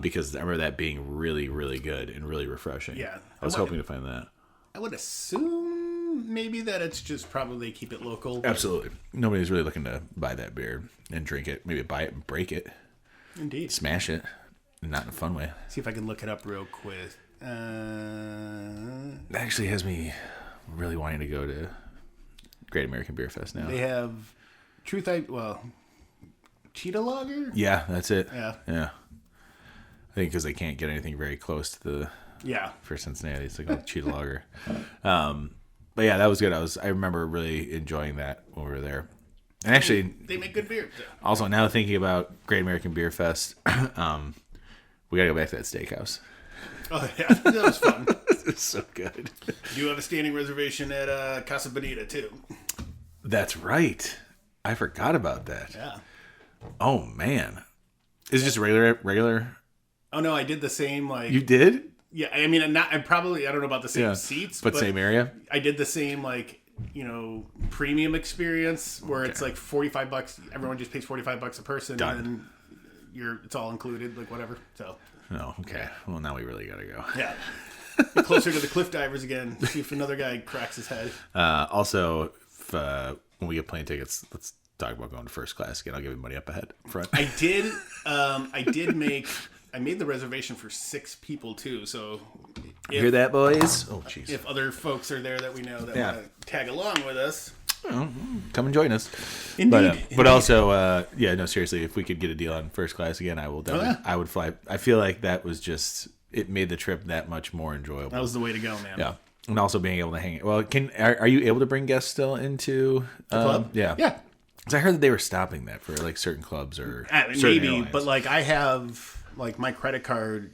Speaker 4: because I remember that being really, really good and really refreshing.
Speaker 2: Yeah.
Speaker 4: I was hoping to find that.
Speaker 2: I would assume maybe that it's just probably they keep it local.
Speaker 4: Absolutely, nobody's really looking to buy that beer and drink it. Maybe buy it and break it,
Speaker 2: Indeed.
Speaker 4: smash it, not in a fun way.
Speaker 2: See if I can look it up real quick.
Speaker 4: That actually has me really wanting to go to Great American Beer Fest now.
Speaker 2: They have Cheetah Lager?
Speaker 4: Yeah, that's it.
Speaker 2: Yeah.
Speaker 4: I think because they can't get anything very close to the
Speaker 2: Yeah.
Speaker 4: for Cincinnati, it's like a Cheetah Lager. But yeah, that was good. I remember really enjoying that when we were there. And actually,
Speaker 2: They make good beer.
Speaker 4: also now thinking about Great American Beer Fest, we gotta go back to that steakhouse.
Speaker 2: Oh, yeah. That was fun.
Speaker 4: It's so good.
Speaker 2: You have a standing reservation at Casa Bonita, too.
Speaker 4: That's right. I forgot about that.
Speaker 2: Yeah.
Speaker 4: Oh man, is it just regular?
Speaker 2: Oh, no, I did the same, like...
Speaker 4: You did?
Speaker 2: Yeah, I mean, I don't know about the same seats,
Speaker 4: but same area.
Speaker 2: I did the same, like, premium experience where it's like $45. Everyone just pays $45 a person.
Speaker 4: Done.
Speaker 2: And it's all included, like whatever. So,
Speaker 4: Oh, okay. Well, now we really gotta go.
Speaker 2: yeah. Get closer to the cliff divers again. See if another guy cracks his head.
Speaker 4: Also, if, when we get plane tickets, let's talk about going to first class again. I'll give you money up ahead front.
Speaker 2: I made the reservation for 6 people too. So
Speaker 4: You hear that, boys? Oh, jeez.
Speaker 2: if other folks are there that we know that
Speaker 4: Yeah.
Speaker 2: want to tag along with us,
Speaker 4: Come and join us.
Speaker 2: Indeed.
Speaker 4: But also, no, seriously, if we could get a deal on first class again, I will definitely.
Speaker 2: yeah.
Speaker 4: I would fly. I feel like that was just. It made the trip that much more enjoyable.
Speaker 2: that was the way to go, man.
Speaker 4: Yeah. And also being able to hang. Well, are you able to bring guests still into the
Speaker 2: club?
Speaker 4: Yeah.
Speaker 2: Yeah.
Speaker 4: 'Cause I heard that they were stopping that for like certain clubs or certain
Speaker 2: Maybe,
Speaker 4: airlines.
Speaker 2: but like I have like my credit card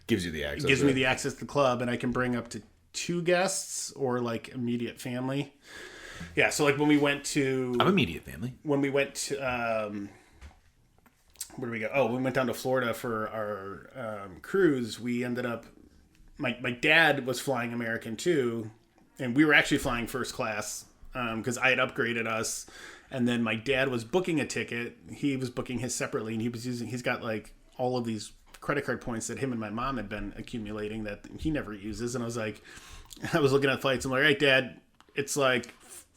Speaker 4: gives you the access.
Speaker 2: gives me
Speaker 4: right?
Speaker 2: the access to the club, and I can bring up to 2 guests or like immediate family. Yeah, so like when we went to
Speaker 4: I'm immediate family.
Speaker 2: where do we go? Oh, we went down to Florida for our cruise. We ended up my dad was flying American too, and we were actually flying first class because I had upgraded us. And then my dad was booking a ticket. He was booking his separately, and he's got like all of these credit card points that him and my mom had been accumulating that he never uses. And I was looking at flights. I'm like, all right, Dad, it's like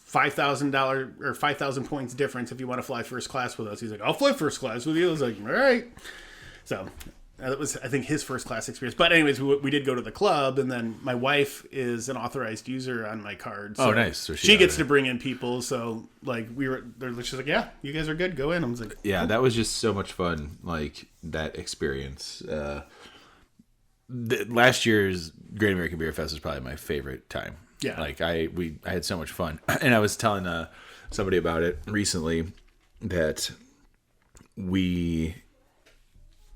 Speaker 2: $5,000 or 5,000 points difference if you want to fly first class with us. He's like, I'll fly first class with you. I was like, all right. So that was, I think, his first class experience. But anyways, we did go to the club, and then my wife is an authorized user on my card. So
Speaker 4: Oh, nice. So
Speaker 2: she gets to bring in people. So like she's like, yeah, you guys are good. Go in. I was like,
Speaker 4: Yeah, that was just so much fun. Like that experience. Last year's Great American Beer Fest was probably my favorite time.
Speaker 2: Yeah.
Speaker 4: Like I had so much fun, and I was telling somebody about it recently that we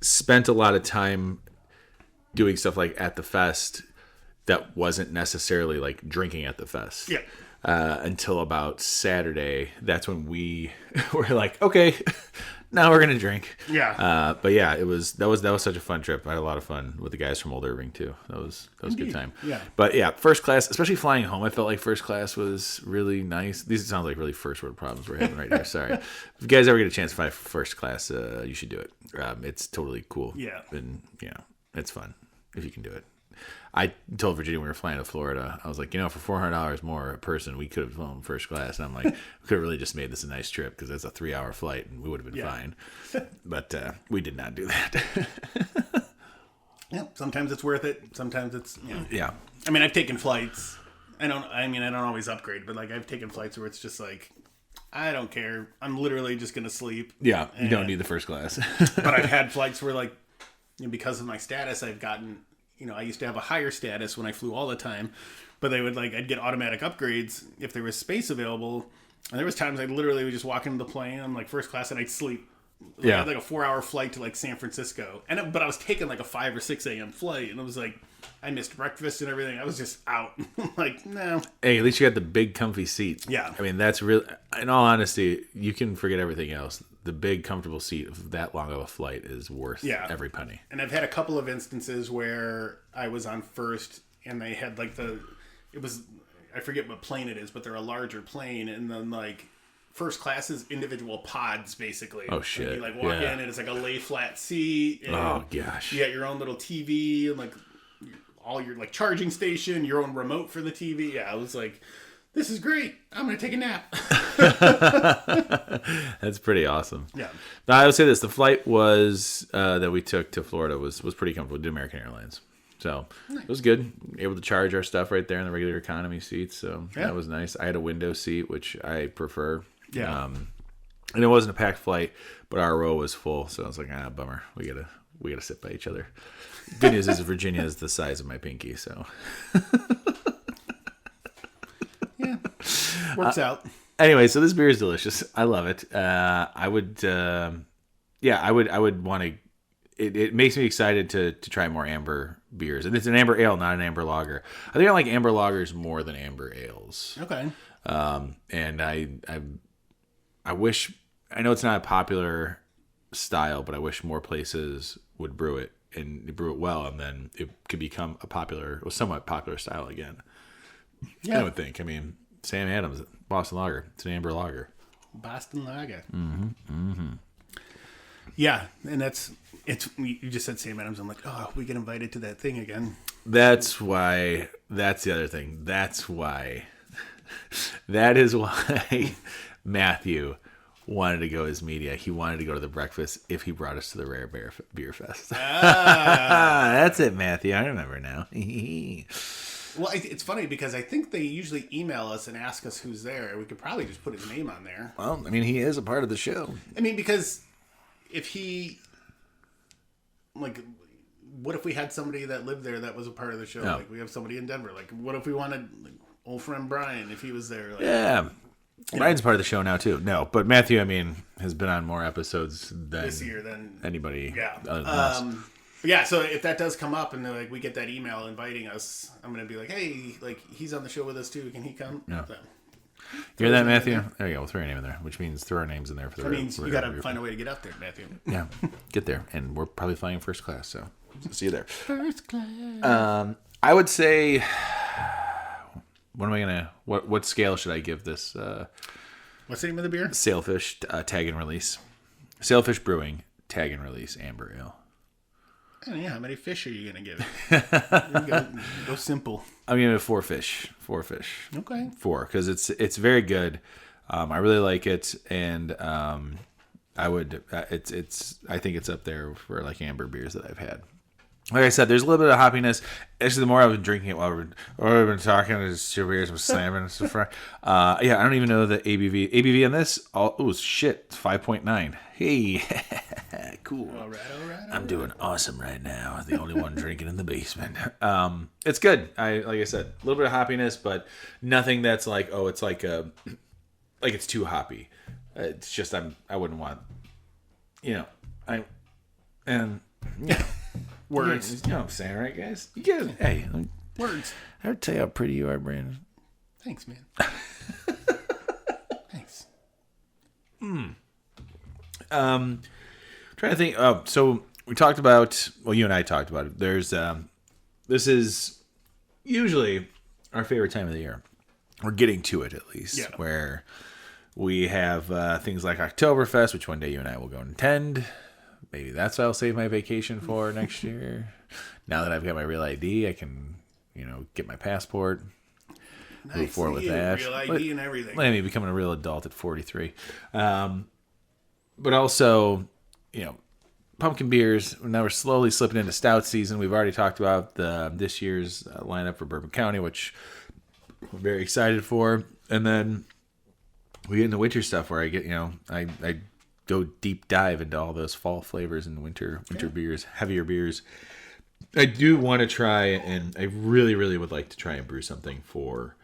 Speaker 4: spent a lot of time doing stuff like at the fest that wasn't necessarily like drinking at the fest.
Speaker 2: yeah.
Speaker 4: Until about Saturday, that's when we were like, okay, now we're gonna drink.
Speaker 2: Yeah.
Speaker 4: But yeah, that was such a fun trip. I had a lot of fun with the guys from Old Irving too. That was a good time.
Speaker 2: Yeah.
Speaker 4: But yeah, first class, especially flying home, I felt like first class was really nice. These sound like really first world problems we're having right here. Sorry. If you guys ever get a chance to fly first class, you should do it. It's totally cool.
Speaker 2: Yeah.
Speaker 4: And it's fun if you can do it. I told Virginia when we were flying to Florida, I was like, for $400 more a person, we could have flown first class. And I'm like, we could have really just made this a nice trip because it's a 3-hour flight and we would have been fine. But we did not do that.
Speaker 2: Yeah. Sometimes it's worth it. Sometimes it's,
Speaker 4: Yeah.
Speaker 2: I mean, I've taken flights. I don't always upgrade, but like I've taken flights where it's just like, I don't care. I'm literally just going to sleep.
Speaker 4: Yeah. You don't need the first class.
Speaker 2: But I've had flights where like, because of my status, I've gotten, I used to have a higher status when I flew all the time, but I'd get automatic upgrades if there was space available. And there was times I literally would just walk into the plane, I'm like first class, and I'd sleep. I had like a 4-hour flight to like San Francisco, but I was taking like a 5 or 6 a.m. flight, and it was like I missed breakfast and everything. I was just out. Like, no.
Speaker 4: Hey, at least you got the big comfy seat.
Speaker 2: Yeah.
Speaker 4: I mean, that's real. In all honesty, you can forget everything else. The big comfortable seat of that long of a flight is worth every penny.
Speaker 2: And I've had a couple of instances where I was on first, and they had like I I forget what plane it is, but they're a larger plane, and then like first class is individual pods basically.
Speaker 4: Oh, shit.
Speaker 2: Like, you like walk
Speaker 4: Yeah.
Speaker 2: in and it's like a lay flat seat. And
Speaker 4: Oh, gosh.
Speaker 2: You got your own little TV and like all your like charging station, your own remote for the TV. Yeah, I was like, this is great. I'm gonna take a nap.
Speaker 4: That's pretty awesome.
Speaker 2: Yeah.
Speaker 4: Now, I would say this: the flight was that we took to Florida was pretty comfortable. We did American Airlines, so it was good. Able to charge our stuff right there in the regular economy seats, so
Speaker 2: Yeah.
Speaker 4: that was nice. I had a window seat, which I prefer.
Speaker 2: Yeah.
Speaker 4: And it wasn't a packed flight, but our row was full, so I was like, bummer. We gotta sit by each other. Good news is Virginia is the size of my pinky, so.
Speaker 2: Yeah. Works out.
Speaker 4: Anyway, so this beer is delicious. I love it. I would want to. It makes me excited to try more amber beers, and it's an amber ale, not an amber lager. I think I like amber lagers more than amber ales.
Speaker 2: Okay.
Speaker 4: And I wish, I know it's not a popular style, but I wish more places would brew it and brew it well, and then it could become a popular, or somewhat popular style again.
Speaker 2: Yeah.
Speaker 4: I would think. I mean, Sam Adams, Boston Lager. It's an amber lager.
Speaker 2: Boston Lager. Yeah, and it's you just said Sam Adams. I'm like, oh, we get invited to that thing again.
Speaker 4: That's why. That's the other thing. That's why. That is why Matthew wanted to go as media. He wanted to go to the breakfast if he brought us to the Rare Beer Fest. That's it, Matthew. I remember now.
Speaker 2: Well, it's funny because I think they usually email us and ask us who's there. We could probably just put his name on there.
Speaker 4: Well, I mean, he is a part of the show.
Speaker 2: I mean, because if he, like, what if we had somebody that lived there that was a part of the show?
Speaker 4: Yeah.
Speaker 2: Like, we have somebody in Denver. Like, what if we wanted like, old friend Brian if he was there? Like,
Speaker 4: Yeah. Ryan's part of the show now, too. No, but Matthew, I mean, has been on more episodes than
Speaker 2: this year, then
Speaker 4: anybody
Speaker 2: yeah.
Speaker 4: other than us.
Speaker 2: But yeah, so if that does come up and like we get that email inviting us, I'm gonna be like, hey, like he's on the show with us too. Can he come?
Speaker 4: Yeah.
Speaker 2: So,
Speaker 4: You hear that, Matthew? There you go. We'll throw your name in there, which means throw our names in there for the
Speaker 2: that means you gotta
Speaker 4: Beer
Speaker 2: find a way to get up there, Matthew.
Speaker 4: Yeah, get there, and we're probably flying first class, so see you there.
Speaker 2: First class.
Speaker 4: I would say, what am I gonna? What scale should I give this
Speaker 2: What's the name of the beer?
Speaker 4: Sailfish tag and release? Sailfish Brewing tag and release amber ale.
Speaker 2: Oh, yeah, how many fish are you gonna give it? Go simple.
Speaker 4: I'm giving it 4 fish. 4 fish.
Speaker 2: Okay.
Speaker 4: 4 because it's very good. I really like it, and I would I think it's up there for like amber beers that I've had. Like I said, there's a little bit of hoppiness. Actually, the more I've been drinking it while we've been talking, there's 2 beers was slamming and stuff. Yeah, I don't even know the ABV. ABV on this, oh shit, it's 5.9. Hey, cool.
Speaker 2: All right.
Speaker 4: I'm doing awesome right now. The only one drinking in the basement. It's good. Like I said, a little bit of hoppiness, but nothing that's like, oh, it's like it's too hoppy. It's just I wouldn't want,
Speaker 2: Words.
Speaker 4: You know what I'm saying, right, guys? You get it. Hey,
Speaker 2: Words.
Speaker 4: I would tell you how pretty you are, Brandon.
Speaker 2: Thanks, man. Thanks.
Speaker 4: Trying to think. Oh, so we talked about. Well, you and I talked about it. There's. This is usually our favorite time of the year. We're getting to it at least,
Speaker 2: Yeah.
Speaker 4: where we have things like Oktoberfest, which one day you and I will go and attend. Maybe that's what I'll save my vacation for next year. Now that I've got my real ID, I can, get my passport. Move forward with that.
Speaker 2: Real ID and everything.
Speaker 4: I mean, becoming a real adult at 43. But also, pumpkin beers. Now we're slowly slipping into stout season. We've already talked about this year's lineup for Bourbon County, which we're very excited for. And then we get into winter stuff where I get, I go deep dive into all those fall flavors and winter beers, heavier beers. I do want to try, and I really, really would like to try and brew something for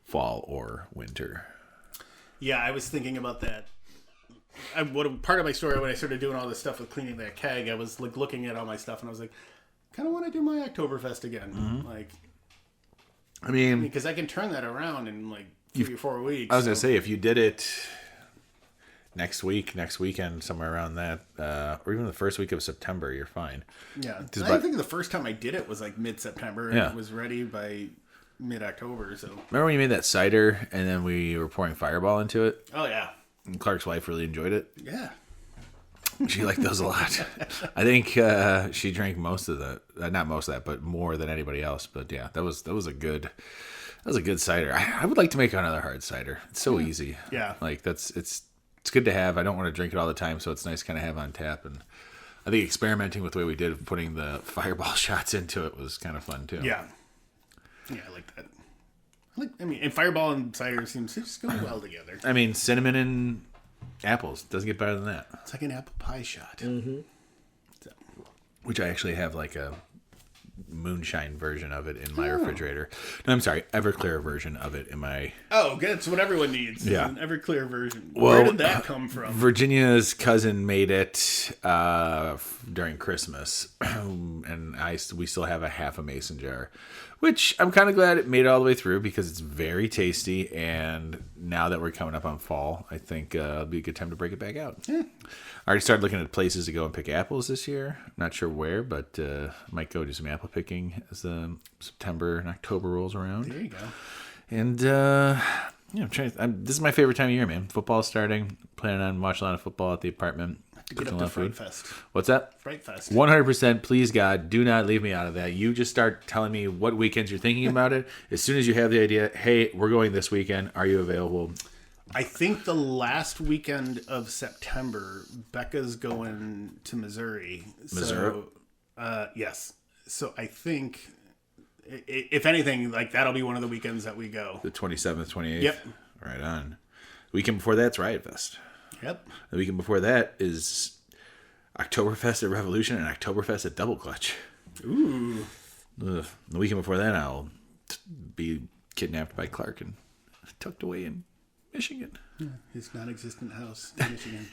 Speaker 4: fall or winter.
Speaker 2: Yeah, I was thinking about that. Part of my story when I started doing all this stuff with cleaning that keg, I was like looking at all my stuff and I was like, kind of want to do my Oktoberfest again.
Speaker 4: Mm-hmm.
Speaker 2: Like,
Speaker 4: I mean,
Speaker 2: because I can turn that around in like 3 or 4 weeks.
Speaker 4: I was going to say, if you did it next weekend, somewhere around that, or even the first week of September, you're fine.
Speaker 2: Yeah.
Speaker 4: Just
Speaker 2: I think the first time I did it was like mid-September. And
Speaker 4: Yeah.
Speaker 2: it was ready by mid-October. So.
Speaker 4: Remember when you made that cider and then we were pouring Fireball into it?
Speaker 2: Oh yeah.
Speaker 4: And Clark's wife really enjoyed it.
Speaker 2: Yeah.
Speaker 4: She liked those a lot. I think she drank most of that. Not most of that, but more than anybody else. But yeah, that was a good cider. I would like to make another hard cider. It's so easy.
Speaker 2: Yeah.
Speaker 4: Like it's good to have. I don't want to drink it all the time, so it's nice to kind of have on tap. And I think experimenting with the way we did putting the Fireball shots into it was kind of fun too.
Speaker 2: Yeah. Yeah, I like that. And Fireball and cider seems to just go well together.
Speaker 4: I mean, cinnamon and apples doesn't get better than that.
Speaker 2: It's like an apple pie shot.
Speaker 4: Mm-hmm. Which I actually have like a moonshine version of it in my refrigerator. No, I'm sorry, Everclear version of it in my...
Speaker 2: Oh, that's what everyone needs.
Speaker 4: Yeah.
Speaker 2: An Everclear version.
Speaker 4: Well,
Speaker 2: where did that come from?
Speaker 4: Virginia's cousin made it during Christmas, and we still have a half a mason jar, which I'm kind of glad it made it all the way through because it's very tasty. And now that we're coming up on fall, I think it'll be a good time to break it back out.
Speaker 2: Yeah.
Speaker 4: I already started looking at places to go and pick apples this year. Not sure where, but might go do some apple picking as September and October rolls around.
Speaker 2: There you go.
Speaker 4: And this is my favorite time of year, man. Football's starting. Planning on watching a lot of football at the apartment.
Speaker 2: Get up to Fright Fest.
Speaker 4: What's that?
Speaker 2: Fright Fest.
Speaker 4: 100%. Please, God, do not leave me out of that. You just start telling me what weekends you're thinking about it. As soon as you have the idea, hey, we're going this weekend. Are you available?
Speaker 2: I think the last weekend of September, Becca's going to Missouri.
Speaker 4: Missouri?
Speaker 2: So, yes. So I think, if anything, like that'll be one of the weekends that we go.
Speaker 4: The 27th, 28th?
Speaker 2: Yep.
Speaker 4: Right on. Weekend before that's Riot Fest.
Speaker 2: Yep.
Speaker 4: The weekend before that is Oktoberfest at Revolution and Oktoberfest at Double Clutch.
Speaker 2: Ooh.
Speaker 4: Ugh. The weekend before that, I'll be kidnapped by Clark and tucked away in Michigan.
Speaker 2: Yeah, his non-existent house in Michigan.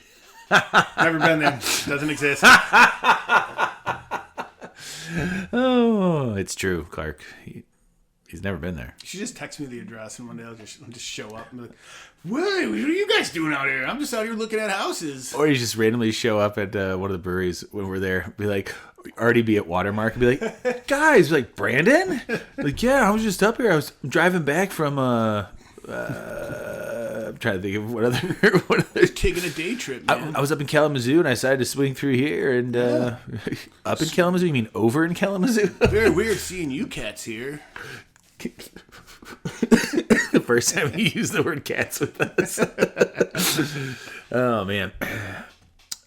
Speaker 2: Never been there. Doesn't exist.
Speaker 4: Oh, it's true, Clark. He's never been there.
Speaker 2: You should just text me the address, and one day I'll just show up and be like, "What are you guys doing out here? I'm just out here looking at houses."
Speaker 4: Or you just randomly show up at one of the breweries when we're there. Be like, already be at Watermark and be like, guys, like, Brandon? Like, yeah, I was just up here. I was driving back from, I'm trying to think of what other
Speaker 2: Taking a day trip, man.
Speaker 4: I was up in Kalamazoo and I decided to swing through here and up in Kalamazoo. You mean over in Kalamazoo?
Speaker 2: Very weird seeing you cats here.
Speaker 4: The first time you used the word cats with us. Oh, man.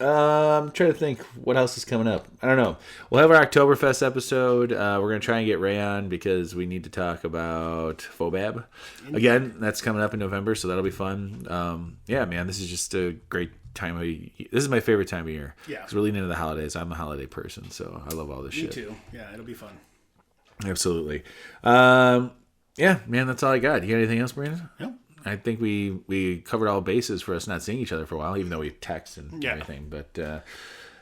Speaker 4: I'm trying to think what else is coming up. I don't know. We'll have our Oktoberfest episode. We're going to try and get Ray on because we need to talk about Fobab. Again, that's coming up in November, so that'll be fun. Yeah, man, this is just a great time of year. This is my favorite time of year.
Speaker 2: Yeah.
Speaker 4: Because we're leading into the holidays. I'm a holiday person, so I love all this shit.
Speaker 2: Me too. Yeah, it'll be fun.
Speaker 4: Absolutely. Yeah, man, that's all I got. You got anything else, Brandon?
Speaker 2: No.
Speaker 4: I think we covered all bases for us not seeing each other for a while, even though we text and everything. But,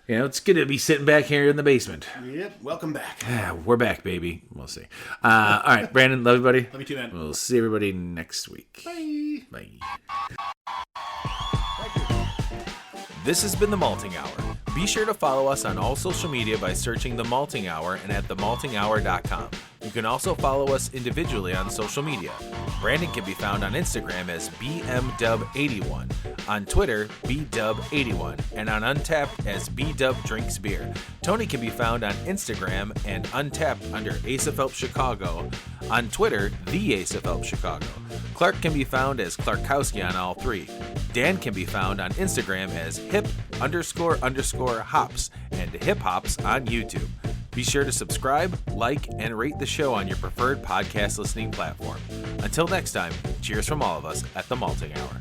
Speaker 4: it's good to be sitting back here in the basement.
Speaker 2: Yep, welcome back.
Speaker 4: Yeah, we're back, baby. We'll see. All right, Brandon, love you, buddy.
Speaker 2: Love you too, man.
Speaker 4: We'll see everybody next week.
Speaker 2: Bye.
Speaker 4: Bye.
Speaker 3: This has been The Malting Hour. Be sure to follow us on all social media by searching The Malting Hour and at themaltinghour.com. You can also follow us individually on social media. Brandon can be found on Instagram as BMDub81, on Twitter, BDub81, and on Untapped as BDubDrinksBeer. Tony can be found on Instagram and Untapped under Ace of Help Chicago, on Twitter, The Ace of Help Chicago. Clark can be found as Clarkowski on all three. Dan can be found on Instagram as hip__hops and hip hops on YouTube. Be sure to subscribe, like, and rate the show on your preferred podcast listening platform. Until next time, cheers from all of us at The Malting Hour.